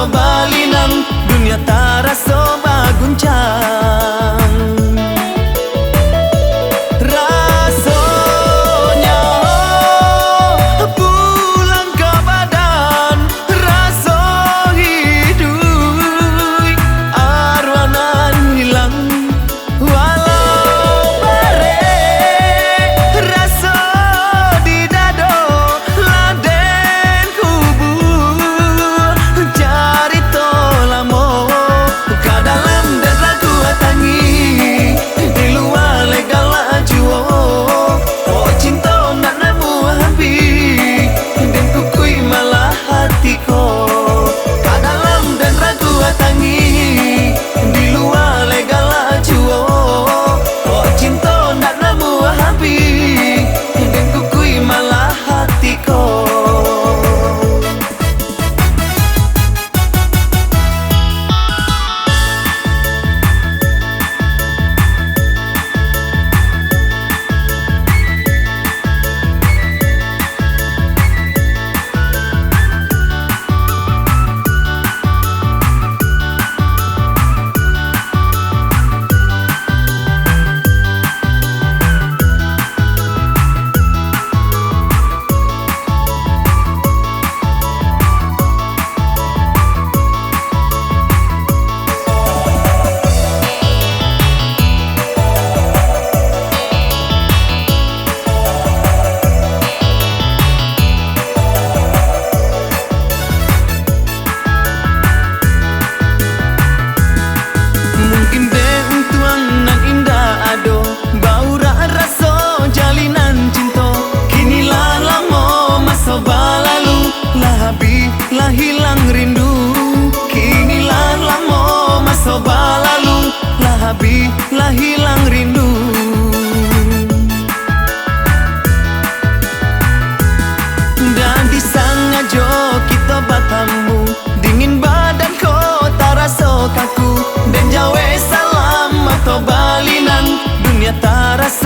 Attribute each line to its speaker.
Speaker 1: atau balinan, dunia taraso baguncang. Rasanya pulang ke badan, raso hidup arwanan hilang. Walau bare raso di dado laden kubur, cari tolamo ke dalam dan lagu tangi di luar legal ajuo. Oh cinta nak namu habi dan kukui malah hatiku ke dalam dan lagu tangi di luar legal ajuo. Oh cinta nak namu habi dan kukui malah hatiku. Mungkin deh untuang nan indah ado baura raso jalinan cinta. Kini lah lama masa balalu, lah habis lah hilang rindu. Kini lah lama masa balalu, lah habis lah hilang rindu. Dan di sana jo kita bertemu, dingin badan kota rasa kaku. Dan jawe salam atau balinan, dunia taras